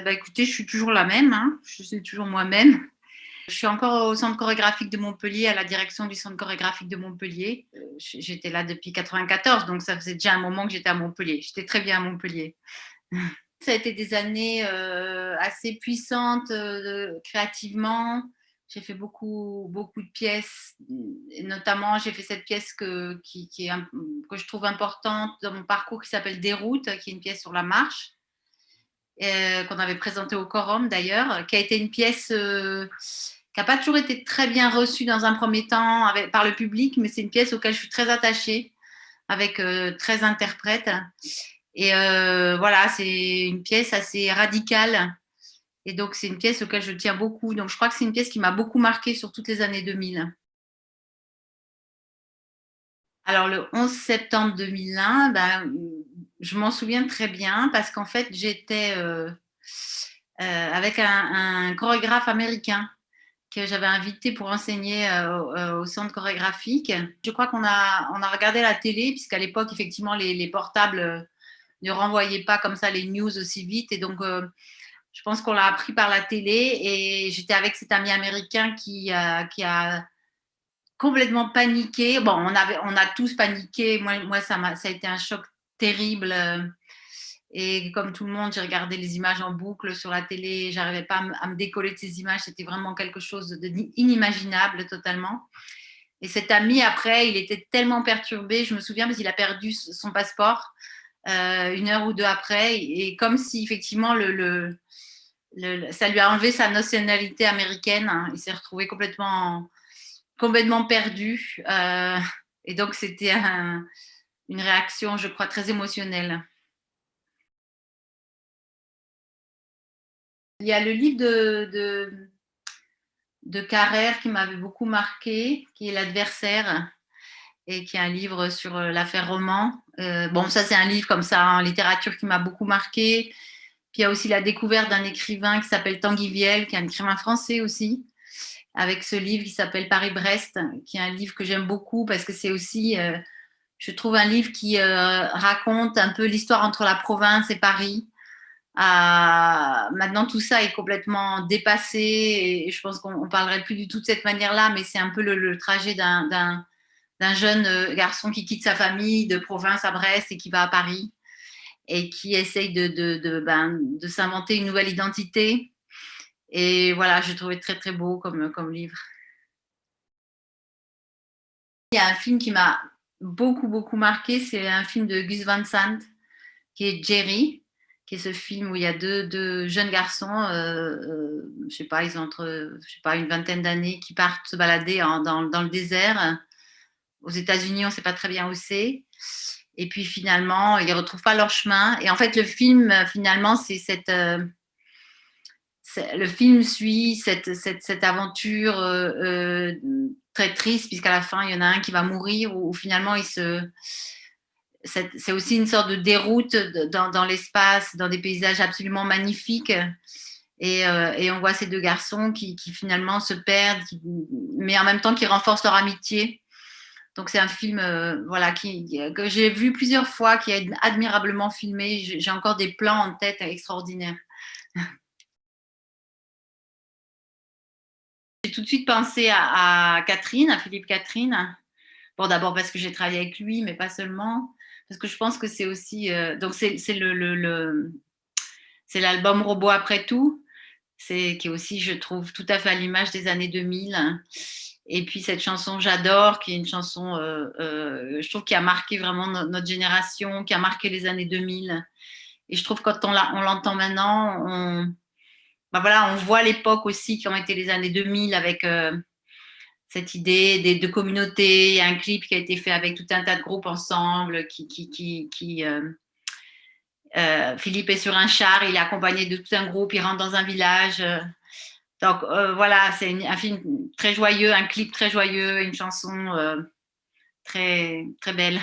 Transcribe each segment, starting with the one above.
Écoutez, je suis toujours la même, hein. Je suis toujours moi-même. Je suis encore au Centre chorégraphique de Montpellier, à la direction du Centre chorégraphique de Montpellier. J'étais là depuis 94, donc ça faisait déjà un moment que j'étais à Montpellier. J'étais très bien à Montpellier. Ça a été des années assez puissantes créativement. J'ai fait beaucoup de pièces. Et notamment, j'ai fait cette pièce que je trouve importante dans mon parcours qui s'appelle Déroute, qui est une pièce sur la marche. Qu'on avait présenté au Quorum d'ailleurs, qui a été une pièce qui n'a pas toujours été très bien reçue dans un premier temps par le public, mais c'est une pièce auquel je suis très attachée, avec 13 interprètes. Et voilà, c'est une pièce assez radicale. Et donc, c'est une pièce auquel je tiens beaucoup. Donc, je crois que c'est une pièce qui m'a beaucoup marquée sur toutes les années 2000. Alors, le 11 septembre 2001, je m'en souviens très bien parce qu'en fait, j'étais avec un chorégraphe américain que j'avais invité pour enseigner au centre chorégraphique. Je crois qu'on a regardé la télé, puisqu'à l'époque, effectivement, les portables ne renvoyaient pas comme ça les news aussi vite. Et donc, je pense qu'on l'a appris par la télé. Et j'étais avec cet ami américain qui a complètement paniqué. Bon, on a tous paniqué. Moi ça a été un choc terrible. Et comme tout le monde, j'ai regardé les images en boucle sur la télé. J'arrivais pas à me décoller de ces images. C'était vraiment quelque chose d'inimaginable totalement. Et cet ami, après, il était tellement perturbé. Je me souviens parce qu'il a perdu son passeport une heure ou deux après. Et comme si effectivement ça lui a enlevé sa nationalité américaine. Hein. Il s'est retrouvé complètement perdu. Et donc, c'était une réaction, je crois, très émotionnelle. Il y a le livre de Carrère qui m'avait beaucoup marqué, qui est L'Adversaire, et qui est un livre sur l'affaire Roman. Bon, ça, c'est un livre comme ça en littérature qui m'a beaucoup marqué. Puis il y a aussi la découverte d'un écrivain qui s'appelle Tanguy Viel, qui est un écrivain français aussi, avec ce livre qui s'appelle Paris-Brest, qui est un livre que j'aime beaucoup parce que c'est aussi, je trouve, un livre qui raconte un peu l'histoire entre la province et Paris. Maintenant, tout ça est complètement dépassé et je pense qu'on ne parlerait plus du tout de cette manière-là, mais c'est un peu le trajet d'un jeune garçon qui quitte sa famille de province à Brest et qui va à Paris et qui essaye de s'inventer une nouvelle identité. Et voilà, je trouvais très très beau comme livre. Il y a un film qui m'a beaucoup marqué, c'est un film de Gus Van Sant qui est Jerry, qui est ce film où il y a deux jeunes garçons, je sais pas, ils ont je sais pas, une vingtaine d'années, qui partent se balader dans le désert. Aux États-Unis, on ne sait pas très bien où c'est. Et puis finalement, ils ne retrouvent pas leur chemin. Et en fait, le film, finalement, le film suit cette aventure très triste, puisqu'à la fin, il y en a un qui va mourir, où finalement, c'est aussi une sorte de déroute dans l'espace, dans des paysages absolument magnifiques. Et on voit ces deux garçons qui finalement se perdent, mais en même temps qui renforcent leur amitié. Donc c'est un film voilà, que j'ai vu plusieurs fois, qui est admirablement filmé. J'ai encore des plans en tête extraordinaires. J'ai tout de suite pensé à Catherine, à Philippe Catherine. Bon, d'abord parce que j'ai travaillé avec lui, mais pas seulement. Parce que je pense que c'est aussi. Donc, c'est l'album Robot après tout, qui est aussi, je trouve, tout à fait à l'image des années 2000. Et puis, cette chanson J'adore, qui est une chanson, je trouve, qui a marqué vraiment notre génération, qui a marqué les années 2000. Et je trouve que quand on l'entend maintenant, voilà, on voit l'époque aussi qui ont été les années 2000 avec cette idée de communauté. Il y a un clip qui a été fait avec tout un tas de groupes ensemble. Philippe est sur un char, il est accompagné de tout un groupe, il rentre dans un village. Donc voilà, c'est un film très joyeux, un clip très joyeux, une chanson très, très belle.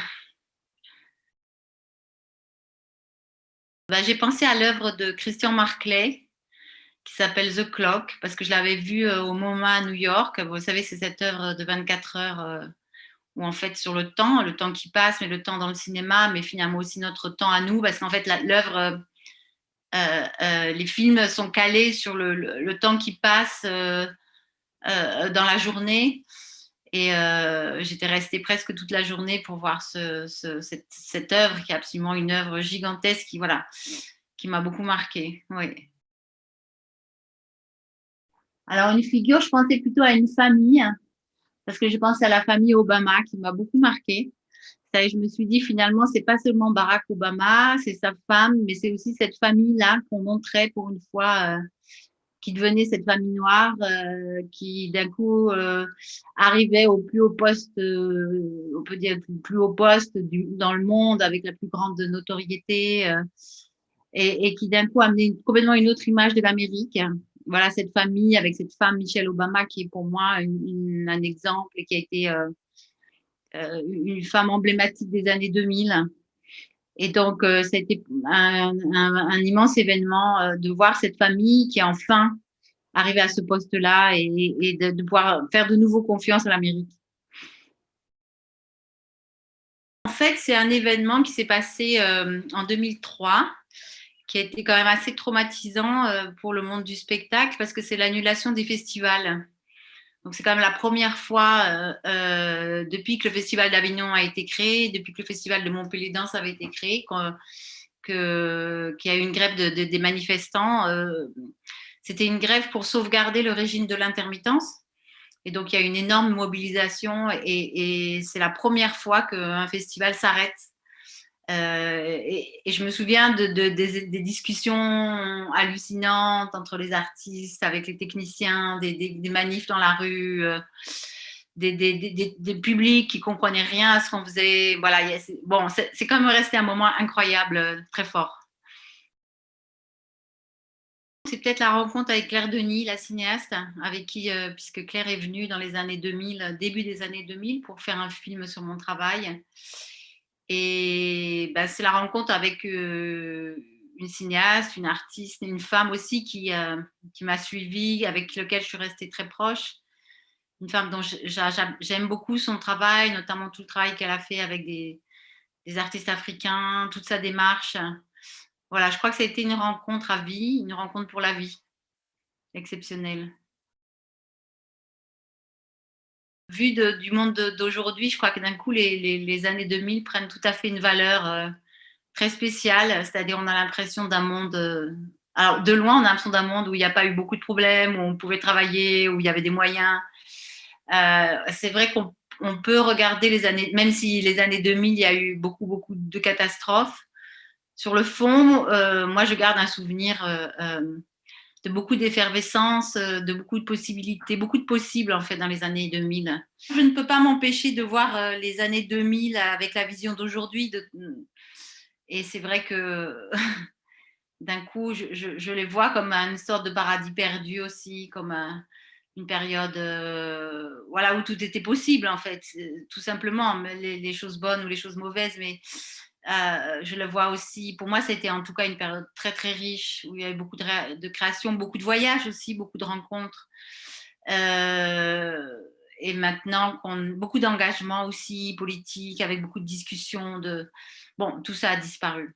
J'ai pensé à l'œuvre de Christian Marclay qui s'appelle The Clock, parce que je l'avais vue au MoMA à New York. Vous savez, c'est cette œuvre de 24 heures où en fait sur le temps qui passe, mais le temps dans le cinéma, mais finalement aussi notre temps à nous, parce qu'en fait l'œuvre Les films sont calés sur le temps qui passe dans la journée. Et j'étais restée presque toute la journée pour voir cette œuvre qui est absolument une œuvre gigantesque qui, voilà, qui m'a beaucoup marquée. Oui. Alors, une figure, je pensais plutôt à une famille, parce que je pense à la famille Obama qui m'a beaucoup marquée. Ça, et je me suis dit, finalement, c'est pas seulement Barack Obama, c'est sa femme, mais c'est aussi cette famille-là qu'on montrait pour une fois, qui devenait cette famille noire, qui d'un coup arrivait au plus haut poste, on peut dire le plus haut poste dans le monde avec la plus grande notoriété, et qui d'un coup amenait complètement une autre image de l'Amérique. Voilà, cette famille avec cette femme Michelle Obama qui est pour moi un exemple et qui a été une femme emblématique des années 2000. Et donc, ça a été un immense événement de voir cette famille qui est enfin arrivée à ce poste-là et de pouvoir faire de nouveau confiance à l'Amérique. En fait, c'est un événement qui s'est passé en 2003, qui a été quand même assez traumatisant pour le monde du spectacle parce que c'est l'annulation des festivals. Donc c'est quand même la première fois depuis que le Festival d'Avignon a été créé, depuis que le Festival de Montpellier Danse avait été créé, qu'il y a eu une grève des manifestants. C'était une grève pour sauvegarder le régime de l'intermittence. Et donc, il y a une énorme mobilisation et c'est la première fois qu'un festival s'arrête. Et je me souviens des discussions hallucinantes entre les artistes, avec les techniciens, des manifs dans la rue, des publics qui ne comprenaient rien à ce qu'on faisait. Voilà, bon, c'est quand même resté un moment incroyable, très fort. C'est peut-être la rencontre avec Claire Denis, la cinéaste, avec qui, puisque Claire est venue dans les années 2000, début des années 2000, pour faire un film sur mon travail. Et ben, c'est la rencontre avec une cinéaste, une artiste, une femme aussi qui m'a suivie, avec laquelle je suis restée très proche. Une femme dont j'aime beaucoup son travail, notamment tout le travail qu'elle a fait avec des artistes africains, toute sa démarche. Voilà, je crois que ça a été une rencontre à vie, une rencontre pour la vie, exceptionnelle. Vu du monde d'aujourd'hui, je crois que d'un coup, les années 2000 prennent tout à fait une valeur très spéciale. C'est-à-dire, on a l'impression d'un monde. Alors, de loin, on a l'impression d'un monde où il n'y a pas eu beaucoup de problèmes, où on pouvait travailler, où il y avait des moyens. C'est vrai qu'on peut regarder les années, même si les années 2000, il y a eu beaucoup, beaucoup de catastrophes. Sur le fond, moi, je garde un souvenir de beaucoup d'effervescence, de beaucoup de possibilités, beaucoup de possibles en fait dans les années 2000. Je ne peux pas m'empêcher de voir les années 2000 avec la vision d'aujourd'hui. Et c'est vrai que d'un coup, je les vois comme une sorte de paradis perdu aussi, comme une période voilà, où tout était possible en fait, tout simplement, les choses bonnes ou les choses mauvaises, mais je le vois aussi. Pour moi, c'était en tout cas une période très très riche où il y avait beaucoup de création, beaucoup de voyages aussi, beaucoup de rencontres. Euh, et maintenant, beaucoup d'engagement aussi politique, avec beaucoup de discussions. Bon, tout ça a disparu.